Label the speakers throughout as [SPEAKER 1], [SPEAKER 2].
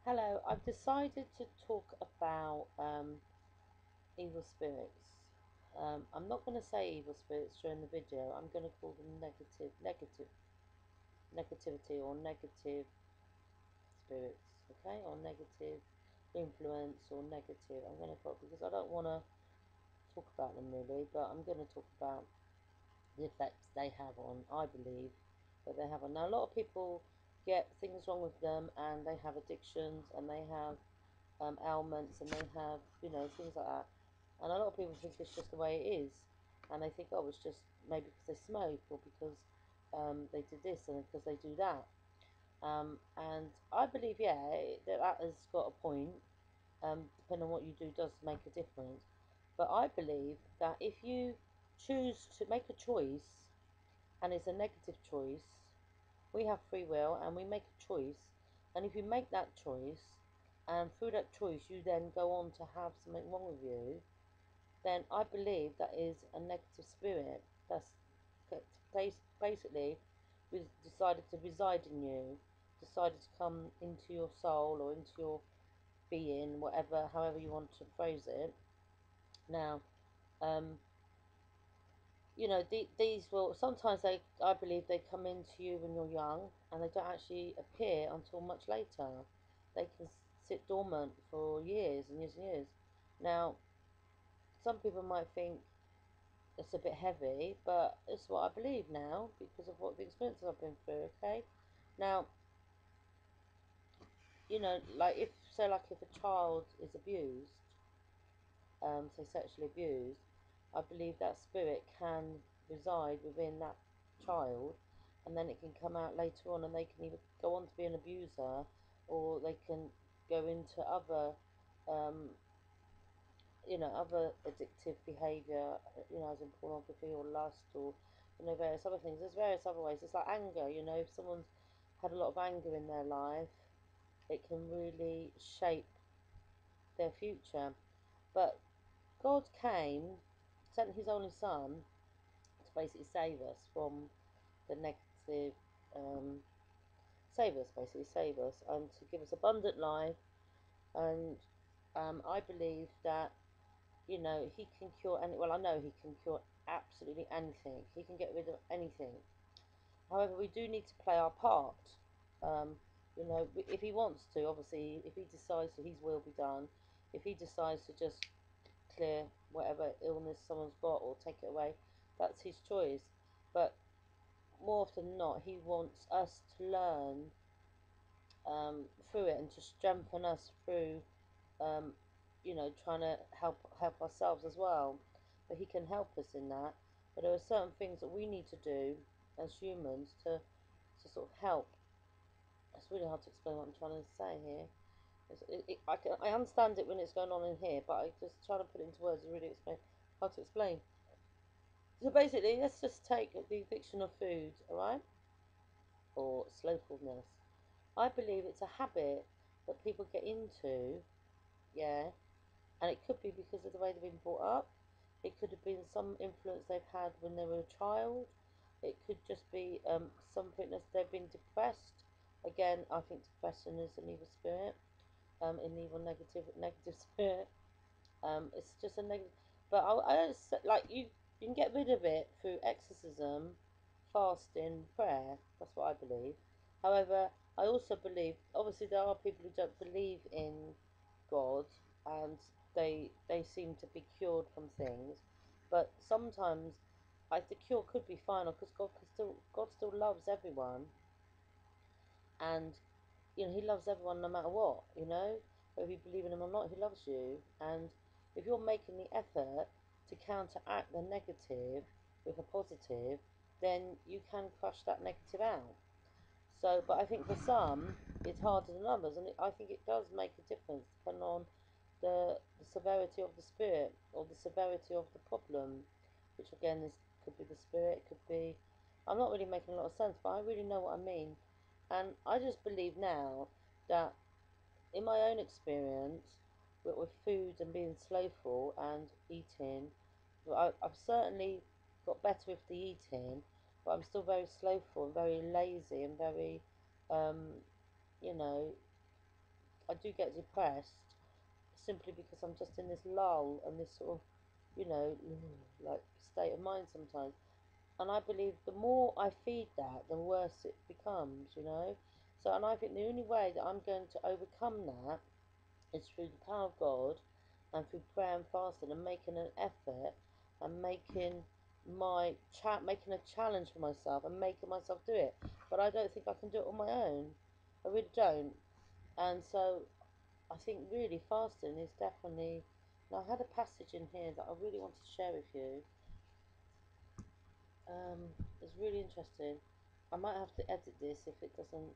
[SPEAKER 1] Hello, I've decided to talk about evil spirits. I'm not going to say evil spirits during the video. I'm going to call them negativity or negative spirits, okay, or negative influence or negative. I'm going to call because I don't want to talk about them really, but I'm going to talk about the effects they have on. I believe that they have on. Now, a lot of people get things wrong with them, and they have addictions, and they have ailments, and they have things like that. And a lot of people think it's just the way it is, and they think, oh, it's just maybe because they smoke or because they did this and because they do that. And I believe, yeah, that has got a point. Depending on what you do does make a difference. But I believe that if you choose to make a choice and it's a negative choice, we have free will and we make a choice. And if you make that choice and through that choice you then go on to have something wrong with you, then I believe that is a negative spirit that's basically decided to reside in you, decided to come into your soul or into your being, whatever, however you want to phrase it. Now, um, these will sometimes I believe they come into you when you're young and they don't actually appear until much later. They can sit dormant for years and years and years. Now, some people might think it's a bit heavy, but it's what I believe now because of what the experiences I've been through. Okay, now like if a child is abused, say sexually abused, I believe that spirit can reside within that child, and then it can come out later on, and they can either go on to be an abuser, or they can go into um, other addictive behaviour, as in pornography or lust or various other things. There's various other ways. It's like anger. If someone's had a lot of anger in their life, it can really shape their future. But God came, sent His only Son to basically save us from the negative, um, save us, and to give us abundant life. And I believe that He can cure any. Well, I know He can cure absolutely anything. He can get rid of anything. However, we do need to play our part. Um, if He wants to, obviously, if He decides to, His will be done. If He decides to just clear whatever illness someone's got or take it away, that's his choice. But more often than not, he wants us to learn through it and to strengthen us through, um, trying to help ourselves as well. But he can help us in that. But there are certain things that we need to do as humans to sort of help. It's really hard to explain what I'm trying to say here. I understand it when it's going on in here, but I just try to put it into words and really explain how to explain. So basically, let's just take the addiction of food, alright? Or slothfulness. I believe it's a habit that people get into, yeah, and it could be because of the way they've been brought up. It could have been some influence they've had when they were a child. It could just be something that they've been depressed. Again, I think depression is an evil spirit, an evil negative spirit. It's just a negative. But I don't like you. You can get rid of it through exorcism, fasting, prayer. That's what I believe. However, I also believe. Obviously, there are people who don't believe in God, and they seem to be cured from things. But sometimes, the cure could be final because God still loves everyone, and He loves everyone no matter what, whether you believe in Him or not, He loves you. And if you're making the effort to counteract the negative with a positive, then you can crush that negative out. So, but I think for some, it's harder than others, and I think it does make a difference depending on the severity of the spirit or the severity of the problem, which again could be the spirit, could be. I'm not really making a lot of sense, but I really know what I mean. And I just believe now that in my own experience with food and being slothful and eating, I've certainly got better with the eating, but I'm still very slothful and very lazy and very, um, you know, I do get depressed simply because I'm just in this lull and this sort of, like state of mind sometimes. And I believe the more I feed that, the worse it becomes. So, and I think the only way that I'm going to overcome that is through the power of God and through prayer and fasting and making an effort and making a challenge for myself and making myself do it. But I don't think I can do it on my own. I really don't. And so I think really fasting is definitely. Now I had a passage in here that I really wanted to share with you. It's really interesting. I might have to edit this if it doesn't.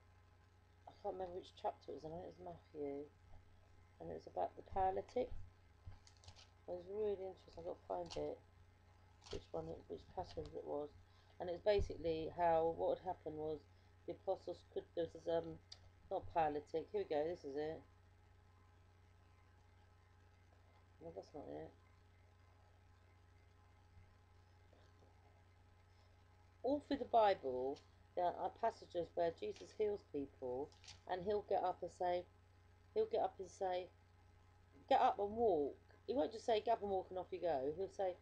[SPEAKER 1] I can't remember which chapter it was in. It was Matthew, and it was about the paralytic. It was really interesting. I've got to find it. Which passage it was, and it's basically how what had happened was the apostles could. There was this, not paralytic. Here we go. This is it. No, that's not it. All through the Bible, there are passages where Jesus heals people, and he'll get up and say, get up and walk. He won't just say, get up and walk and off you go. He'll say,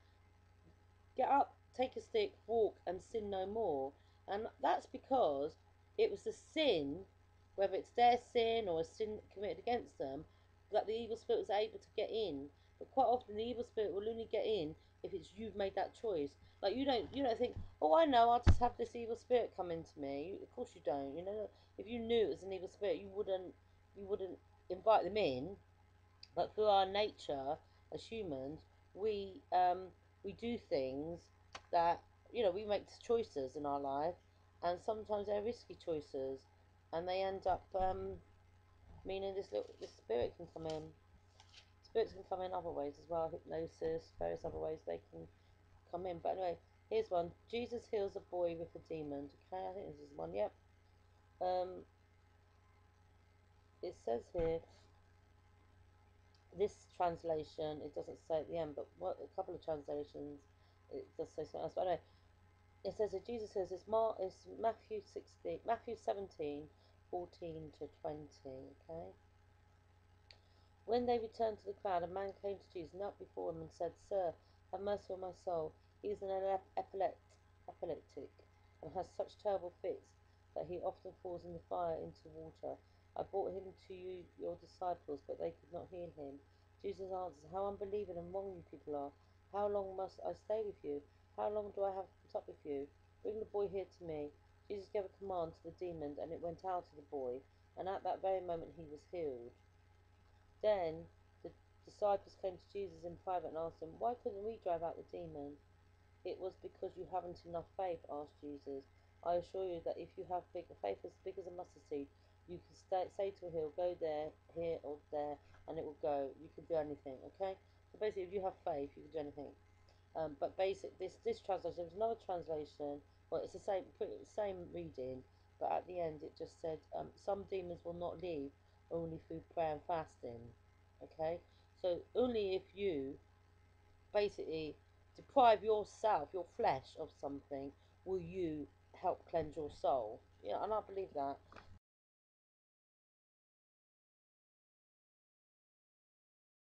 [SPEAKER 1] get up, take a stick, walk, and sin no more. And that's because it was the sin, whether it's their sin or a sin committed against them, that the evil spirit was able to get in. But quite often the evil spirit will only get in if it's you've made that choice. Like you don't think, oh, I know, I'll just have this evil spirit come into me. Of course you don't. If you knew it was an evil spirit, you wouldn't invite them in. But through our nature as humans, we do things that we make choices in our life, and sometimes they're risky choices, and they end up meaning this spirit can come in. Spirits can come in other ways as well, hypnosis, various other ways they can come in. But anyway, here's one. Jesus heals a boy with a demon. Okay, I think this is one. Yep. Um, it says here. This translation, it doesn't say at the end, but a couple of translations, it does say something else. But anyway, it says that Jesus says it's Matthew 17:14 to 20. Okay. When they returned to the crowd, a man came to Jesus, knelt before him, and said, "Sir, have mercy on my soul. He is an epileptic, and has such terrible fits that he often falls in the fire into water. I brought him to you, your disciples, but they could not heal him." Jesus answered, "How unbelieving and wrong you people are! How long must I stay with you? How long do I have to put up with you? Bring the boy here to me." Jesus gave a command to the demon, and it went out of the boy, and at that very moment he was healed. Then the disciples came to Jesus in private and asked him, "Why couldn't we drive out the demon?" "It was because you haven't enough faith," asked Jesus. "I assure you that if you have faith as big as a mustard seed, you can say to a hill, go there, here, or there, and it will go. You can do anything." Okay? So basically, if you have faith, you can do anything. But this translation, there's another translation. Well, it's the same reading, but at the end it just said, "Some demons will not leave only through prayer and fasting." Okay, so only if you basically deprive yourself, your flesh, of something, will you help cleanse your soul. Yeah, and I believe that.